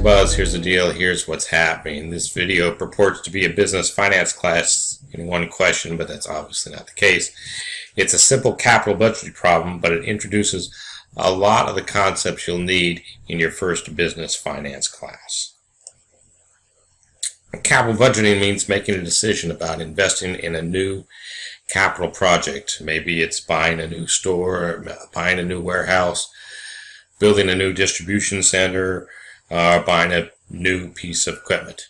buzz. Here's the deal. Here's what's happening. This video purports to be a business finance class in one question, but that's obviously not the case. It's a simple capital budgeting problem, but it introduces a lot of the concepts you'll need in your first business finance class. Capital budgeting means making a decision about investing in a new capital project. Maybe it's buying a new store, buying a new warehouse, building a new distribution center, buying a new piece of equipment.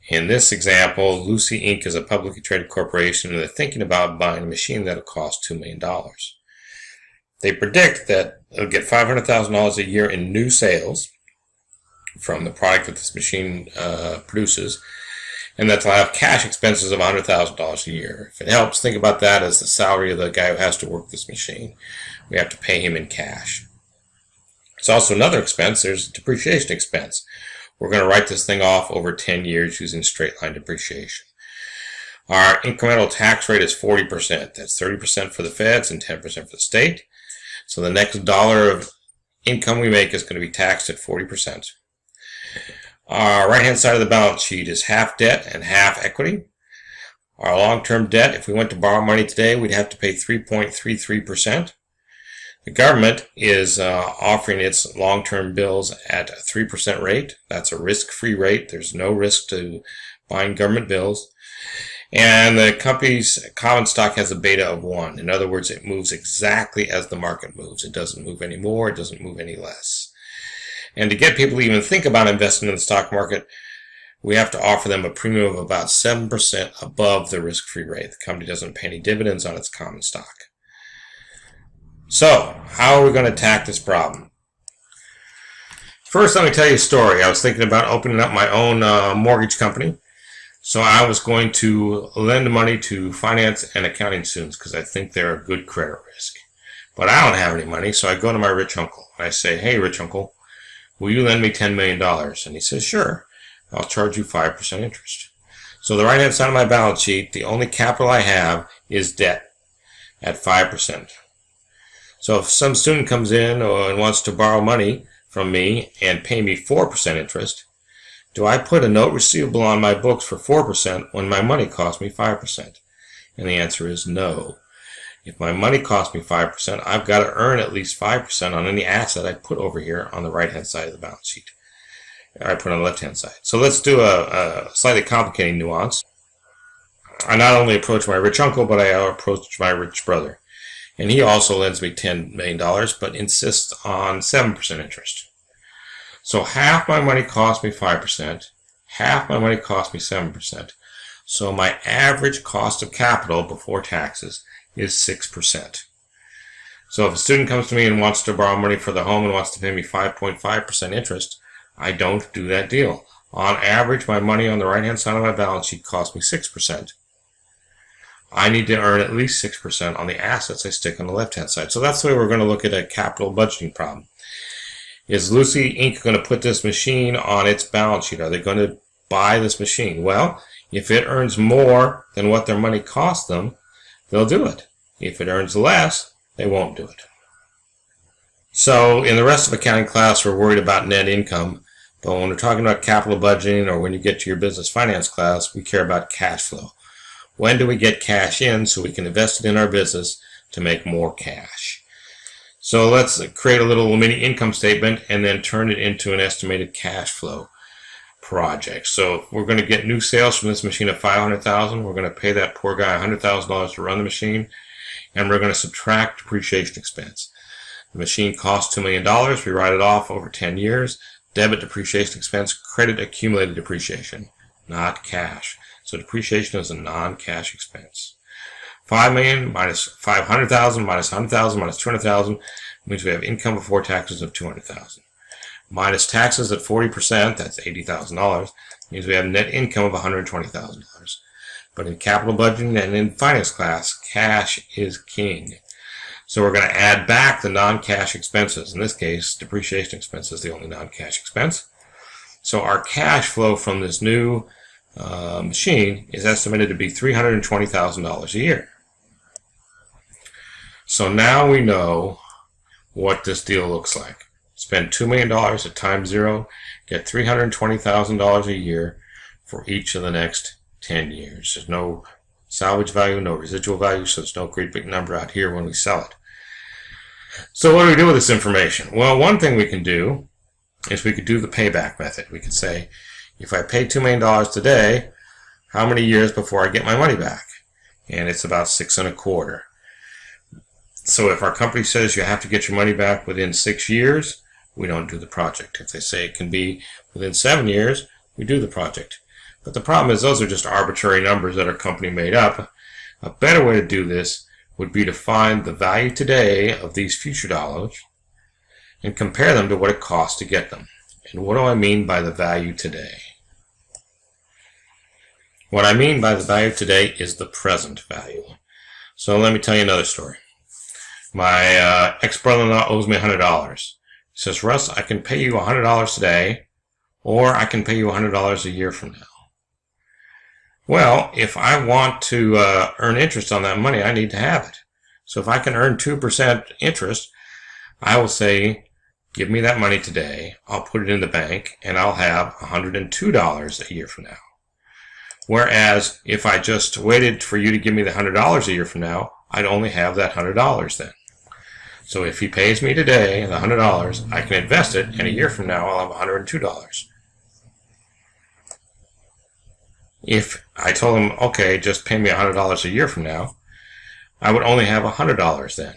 In this example, Lucy Inc. is a publicly traded corporation, and they're thinking about buying a machine that'll cost $2 million. They predict that they'll get $500,000 a year in new sales from the product that this machine produces, and that they'll have cash expenses of $100,000 a year. If it helps, think about that as the salary of the guy who has to work this machine. We have to pay him in cash. It's also another expense. There's depreciation expense. We're going to write this thing off over 10 years using straight line depreciation. Our incremental tax rate is 40%. That's 30% for the feds and 10% for the state. So the next dollar of income we make is going to be taxed at 40%. Our right-hand side of the balance sheet is half debt and half equity. Our long-term debt, if we went to borrow money today, we'd have to pay 3.33%. The government is offering its long-term bills at a 3% rate. That's a risk-free rate. There's no risk to buying government bills. And the company's common stock has a beta of 1. In other words, it moves exactly as the market moves. It doesn't move any more. It doesn't move any less. And to get people to even think about investing in the stock market, we have to offer them a premium of about 7% above the risk-free rate. The company doesn't pay any dividends on its common stock. So, how are we going to attack this problem? First, let me tell you a story. I was thinking about opening up my own mortgage company. So I was going to lend money to finance and accounting students because I think they're a good credit risk. But I don't have any money, so I go to my rich uncle. I say, "Hey, rich uncle, will you lend me $10 million? And he says, "Sure, I'll charge you 5% interest." So the right-hand side of my balance sheet, the only capital I have is debt at 5%. So if some student comes in and wants to borrow money from me and pay me 4% interest, do I put a note receivable on my books for 4% when my money costs me 5%? And the answer is no. If my money costs me 5%, I've got to earn at least 5% on any asset I put over here on the right-hand side of the balance sheet. I put on the left-hand side. So let's do a slightly complicating nuance. I not only approach my rich uncle, but I approach my rich brother. And he also lends me $10 million, but insists on 7% interest. So half my money costs me 5%, half my money costs me 7%. So my average cost of capital before taxes is 6%. So if a student comes to me and wants to borrow money for the home and wants to pay me 5.5% interest, I don't do that deal. On average, my money on the right-hand side of my balance sheet costs me 6%. I need to earn at least 6% on the assets I stick on the left-hand side. So that's the way we're going to look at a capital budgeting problem. Is Lucy Inc. going to put this machine on its balance sheet? Are they going to buy this machine? Well, if it earns more than what their money cost them, they'll do it. If it earns less, they won't do it. So in the rest of accounting class, we're worried about net income. But when we're talking about capital budgeting, or when you get to your business finance class, we care about cash flow. When do we get cash in so we can invest it in our business to make more cash? So let's create a little mini income statement and then turn it into an estimated cash flow project. So we're going to get new sales from this machine of $500,000. We're going to pay that poor guy $100,000 to run the machine, and we're going to subtract depreciation expense. The machine costs $2 million. We write it off over 10 years. Debit depreciation expense, credit accumulated depreciation, not cash. So depreciation is a non-cash expense. $5 million minus $500,000 minus $100,000 minus $200,000 means we have income before taxes of $200,000. Minus taxes at 40%, that's $80,000, means we have net income of $120,000. But in capital budgeting and in finance class, cash is king. So we're going to add back the non-cash expenses. In this case, depreciation expense is the only non-cash expense. So our cash flow from this new machine is estimated to be $320,000 a year. So now we know what this deal looks like. spend $2 million at time zero, get $320,000 a year for each of the next 10 years. There's no salvage value, no residual value, so there's no great big number out here when we sell it. So what do we do with this information? Well, one thing we can do is we could do the payback method. We could say, if I pay $2 million today, how many years before I get my money back? And it's about 6.25. So if our company says you have to get your money back within 6 years, we don't do the project. If they say it can be within 7 years, we do the project. But the problem is those are just arbitrary numbers that our company made up. A better way to do this would be to find the value today of these future dollars and compare them to what it costs to get them. And what do I mean by the value today? What I mean by the value today is the present value. So let me tell you another story. My ex-brother-in-law owes me $100. He says, Russ, I can pay you $100 today, or I can pay you $100 a year from now. Well, if I want to earn interest on that money, I need to have it. So if I can earn 2% interest, I will say, give me that money today, I'll put it in the bank, and I'll have $102 a year from now. Whereas if I just waited for you to give me the $100 a year from now, I'd only have that $100 then. So if he pays me today the $100, I can invest it, and a year from now I'll have $102. If I told him, okay, just pay me $100 a year from now, I would only have $100 then.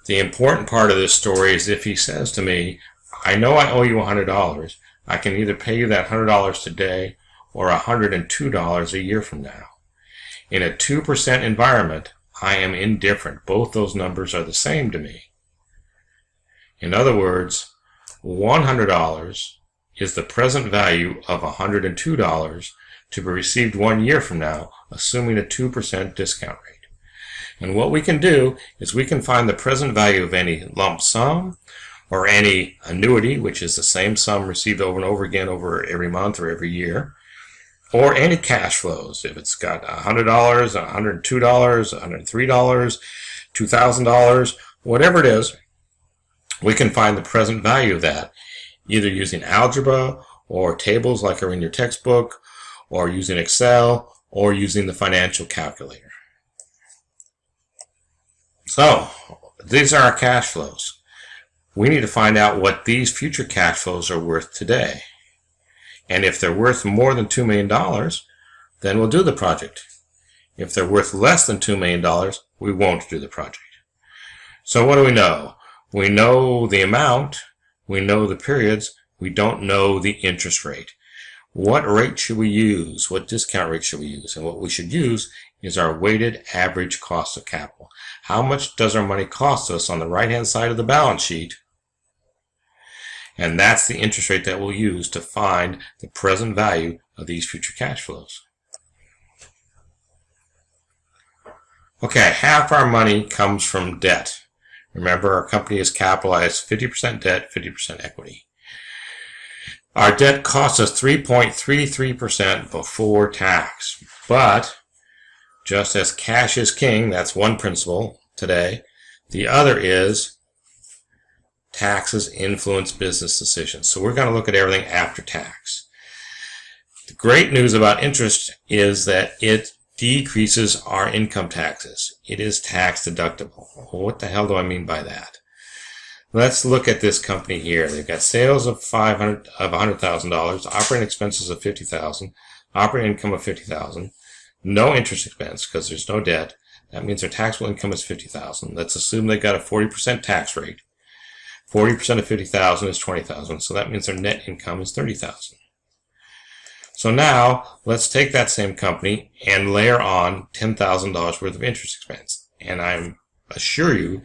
The important part of this story is if he says to me, I know I owe you $100, I can either pay you that $100 today or $102 a year from now. In a 2% environment, I am indifferent. Both those numbers are the same to me. In other words, $100 is the present value of $102 to be received 1 year from now, assuming a 2% discount rate. And what we can do is we can find the present value of any lump sum or any annuity, which is the same sum received over and over again over every month or every year, or any cash flows. If it's got $100, $102, $103, $2,000, whatever it is, we can find the present value of that, either using algebra or tables like are in your textbook, or using Excel, or using the financial calculator. So, these are our cash flows. We need to find out what these future cash flows are worth today. And if they're worth more than $2 million, then we'll do the project. If they're worth less than $2 million, we won't do the project. So what do we know? We know the amount, we know the periods, we don't know the interest rate. What rate should we use? What discount rate should we use? And what we should use is our weighted average cost of capital. How much does our money cost us on the right-hand side of the balance sheet? And that's the interest rate that we'll use to find the present value of these future cash flows. Okay, half our money comes from debt. Remember, our company is capitalized 50% debt, 50% equity. Our debt costs us 3.33% before tax. But just as cash is king, that's one principle today, the other is taxes influence business decisions. So we're going to look at everything after tax. The great news about interest is that it decreases our income taxes. It is tax deductible. What the hell do I mean by that? Let's look at this company here. They've got sales of $100,000, operating expenses of $50,000, operating income of $50,000, no interest expense because there's no debt. That means their taxable income is $50,000. Let's assume they got a 40% tax rate. 40% of $50,000 is $20,000, so that means their net income is $30,000. So now, let's take that same company and layer on $10,000 worth of interest expense. And I assure you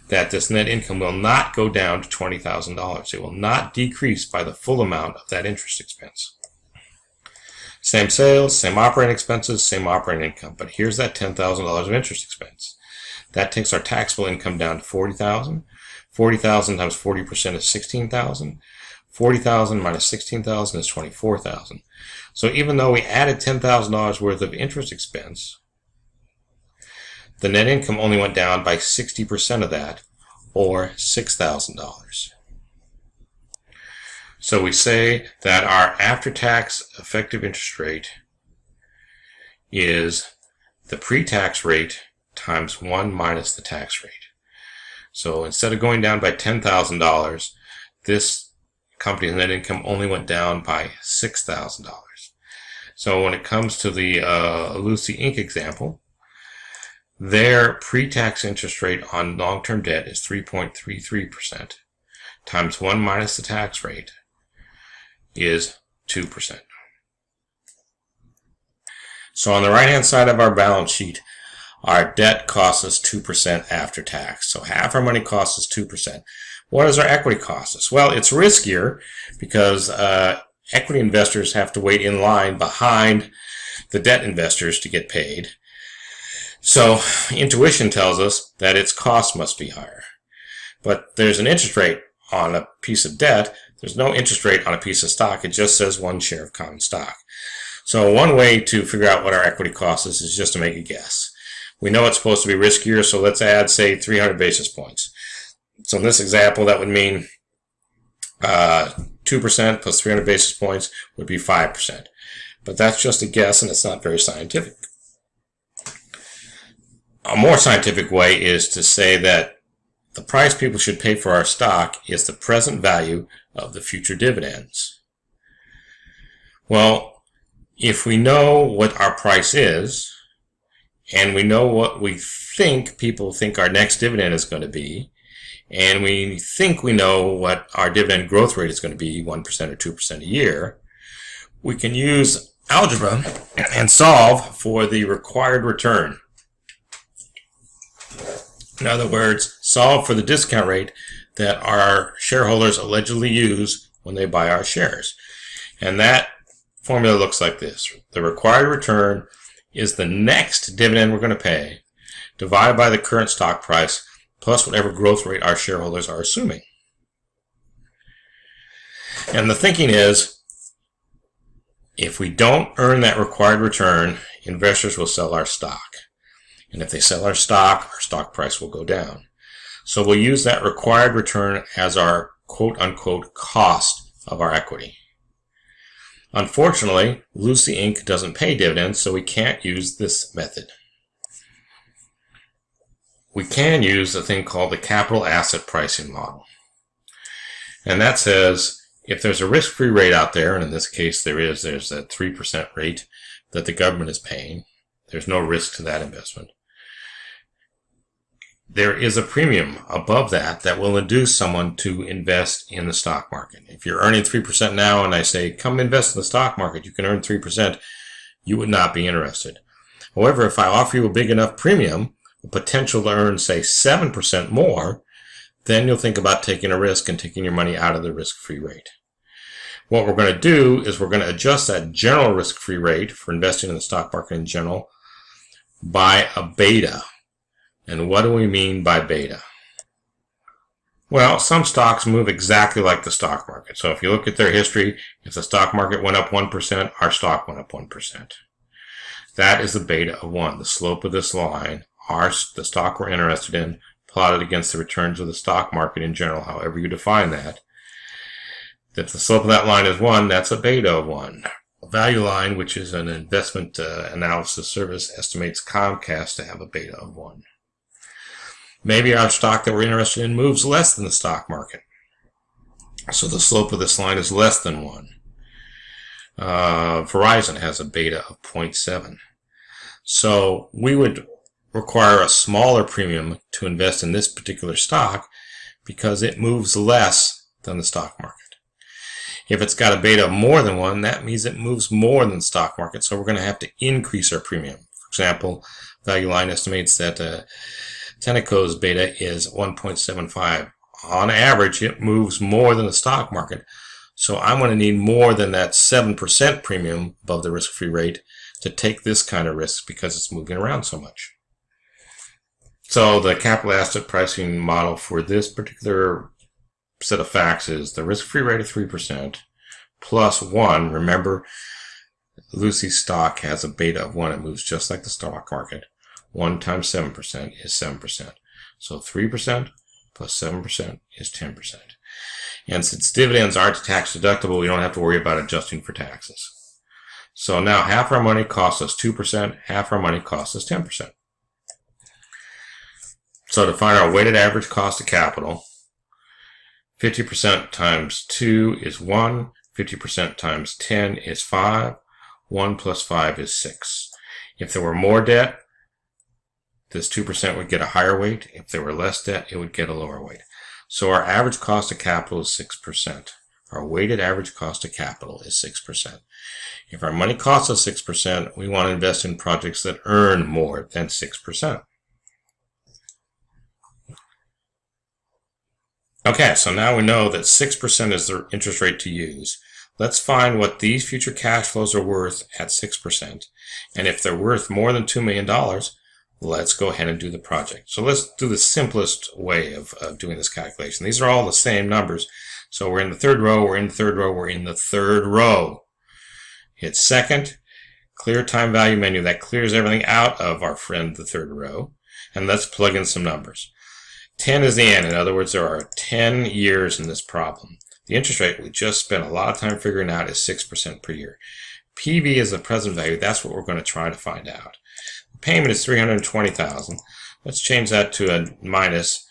that this net income will not go down to $20,000. It will not decrease by the full amount of that interest expense. Same sales, same operating expenses, same operating income. But here's that $10,000 of interest expense. That takes our taxable income down to $40,000. 40,000 times 40% is 16,000. 40,000 minus 16,000 is 24,000. So even though we added $10,000 worth of interest expense, the net income only went down by 60% of that, or $6,000. So we say that our after-tax effective interest rate is the pre-tax rate times 1 minus the tax rate. So instead of going down by $10,000, this company's net income only went down by $6,000. So when it comes to the Lucy Inc. example, their pre-tax interest rate on long-term debt is 3.33%, times 1 minus the tax rate is 2%. So on the right-hand side of our balance sheet, our debt costs us 2% after tax. So half our money costs us 2%. What does our equity cost us? Well, it's riskier because equity investors have to wait in line behind the debt investors to get paid. So intuition tells us that its cost must be higher. But there's an interest rate on a piece of debt. There's no interest rate on a piece of stock. It just says 1 share of common stock. So one way to figure out what our equity cost is just to make a guess. We know it's supposed to be riskier, so let's add, say, 300 basis points. So in this example, that would mean 2% plus 300 basis points would be 5%. But that's just a guess, and it's not very scientific. A more scientific way is to say that the price people should pay for our stock is the present value of the future dividends. Well, if we know what our price is, and we know what we think people think our next dividend is going to be, and we think we know what our dividend growth rate is going to be, 1% or 2% a year, we can use algebra and solve for the required return. In other words, solve for the discount rate that our shareholders allegedly use when they buy our shares. And that formula looks like this. The required return is the next dividend we're going to pay divided by the current stock price plus whatever growth rate our shareholders are assuming. And the thinking is, if we don't earn that required return, investors will sell our stock. And if they sell our stock price will go down. So we'll use that required return as our quote-unquote cost of our equity. Unfortunately, Lucy Inc. doesn't pay dividends, so we can't use this method. We can use a thing called the capital asset pricing model. And that says if there's a risk-free rate out there, and in this case there's a 3% rate that the government is paying, there's no risk to that investment. There is a premium above that that will induce someone to invest in the stock market. If you're earning 3% now and I say, come invest in the stock market, you can earn 3%, you would not be interested. However, if I offer you a big enough premium, the potential to earn, say, 7% more, then you'll think about taking a risk and taking your money out of the risk-free rate. What we're going to do is we're going to adjust that general risk-free rate for investing in the stock market in general by a beta. And what do we mean by beta? Well, some stocks move exactly like the stock market. So if you look at their history, if the stock market went up 1%, our stock went up 1%. That is the beta of 1, the slope of this line, the stock we're interested in, plotted against the returns of the stock market in general, however you define that. If the slope of that line is 1, that's a beta of 1. A value line, which is an investment analysis service, estimates Comcast to have a beta of 1. Maybe our stock that we're interested in moves less than the stock market. So the slope of this line is less than 1. Verizon has a beta of 0.7. So we would require a smaller premium to invest in this particular stock because it moves less than the stock market. If it's got a beta of more than 1, that means it moves more than the stock market. So we're going to have to increase our premium. For example, Value Line estimates that Tenneco's beta is 1.75. On average, it moves more than the stock market. So I'm going to need more than that 7% premium above the risk-free rate to take this kind of risk because it's moving around so much. So the capital asset pricing model for this particular set of facts is the risk-free rate of 3% plus 1. Remember, Lucy's stock has a beta of 1. It moves just like the stock market. 1 times 7% is 7%. So 3% plus 7% is 10%. And since dividends aren't tax deductible, we don't have to worry about adjusting for taxes. So now half our money costs us 2%, half our money costs us 10%. So to find our weighted average cost of capital, 50% times 2 is 1, 50% times 10 is 5, 1 plus 5 is 6. If there were more debt, this 2% would get a higher weight. If there were less debt, it would get a lower weight. So our average cost of capital is 6%. Our weighted average cost of capital is 6%. If our money costs us 6%, we want to invest in projects that earn more than 6%. Okay, so now we know that 6% is the interest rate to use. Let's find what these future cash flows are worth at 6%. And if they're worth more than $2 million, let's go ahead and do the project. So let's do the simplest way of doing this calculation. These are all the same numbers. So we're in the third row, we're in the third row, we're in the third row. Hit second, clear time value menu. That clears everything out of our friend, the third row. And let's plug in some numbers. 10 is the end. In other words, there are 10 years in this problem. The interest rate we just spent a lot of time figuring out is 6% per year. PV is the present value. That's what we're going to try to find out. The payment is $320,000. Let's change that to a minus,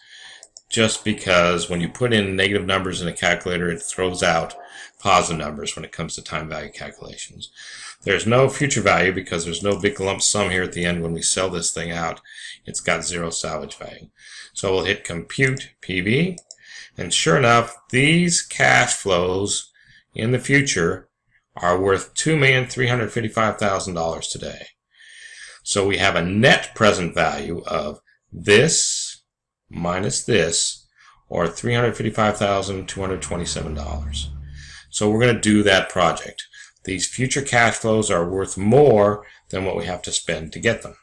just because when you put in negative numbers in a calculator, it throws out positive numbers when it comes to time value calculations. There's no future value because there's no big lump sum here at the end when we sell this thing out. It's got zero salvage value. So we'll hit compute PV, and sure enough, these cash flows in the future are worth $2,355,000 today. So we have a net present value of this minus this, or $355,227. So we're going to do that project. These future cash flows are worth more than what we have to spend to get them.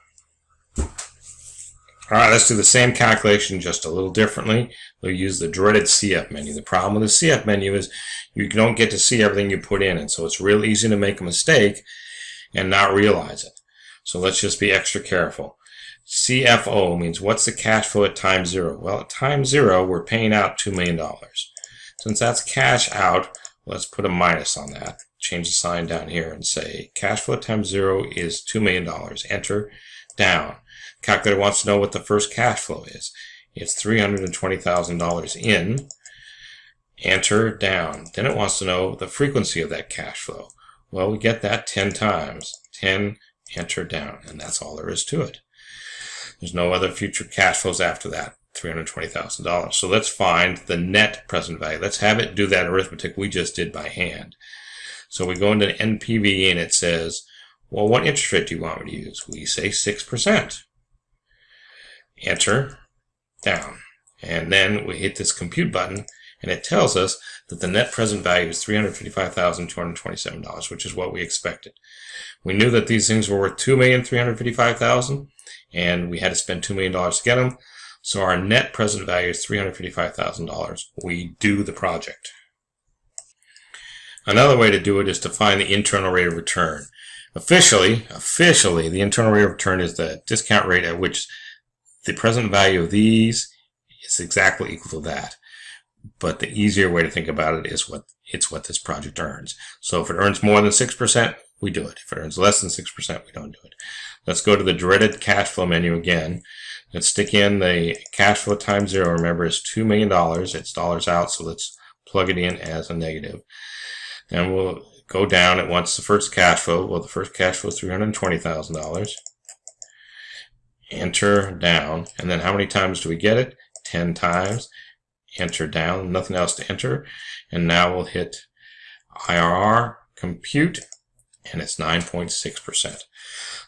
All right, let's do the same calculation just a little differently. We'll use the dreaded CF menu. The problem with the CF menu is you don't get to see everything you put in, and so it's real easy to make a mistake and not realize it. So let's just be extra careful. CFO means what's the cash flow at time zero? Well, at time zero, we're paying out $2 million. Since that's cash out, let's put a minus on that. Change the sign down here and say cash flow at time zero is $2 million. Enter, down. Calculator wants to know what the first cash flow is. It's $320,000 in. Enter, down. Then it wants to know the frequency of that cash flow. Well, we get that 10 times. 10, enter, down. And that's all there is to it. There's no other future cash flows after that, $320,000. So let's find the net present value. Let's have it do that arithmetic we just did by hand. So we go into NPV and it says, well, what interest rate do you want me to use? We say 6%. Enter, down. And then we hit this compute button and it tells us that the net present value is $355,227, which is what we expected. We knew that these things were worth $2,355,000 and we had to spend $2 million to get them. So our net present value is $355,000. We do the project. Another way to do it is to find the internal rate of return. Officially, the internal rate of return is the discount rate at which the present value of these is exactly equal to that. But the easier way to think about it is what this project earns. So if it earns more than 6%, we do it. If it earns less than 6%, we don't do it. Let's go to the dreaded cash flow menu again. Let's stick in the cash flow times zero. Remember, it's $2 million. It's dollars out, so let's plug it in as a negative. Then we'll go down. It wants the first cash flow. Well, the first cash flow is $320,000. Enter, down. And then how many times do we get it? 10 times. Enter, down. Nothing else to enter. And now we'll hit IRR, compute, and it's 9.6%.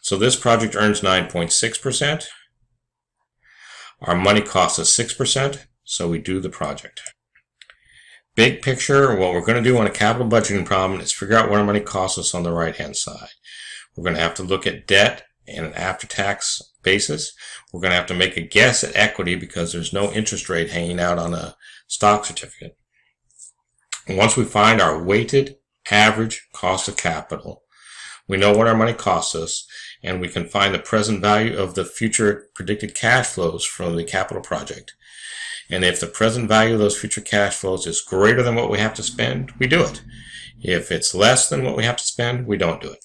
So this project earns 9.6%. Our money costs us 6%, so we do the project. Big picture, what we're going to do on a capital budgeting problem is figure out what our money costs us on the right-hand side. We're going to have to look at debt and an after-tax basis. We're going to have to make a guess at equity because there's no interest rate hanging out on a stock certificate. And once we find our weighted average cost of capital, We know what our money costs us, and we can find the present value of the future predicted cash flows from the capital project. And if the present value of those future cash flows is greater than what we have to spend, we do it. If it's less than what we have to spend, we don't do it.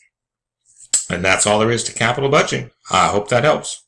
And that's all there is to capital budgeting. I hope that helps.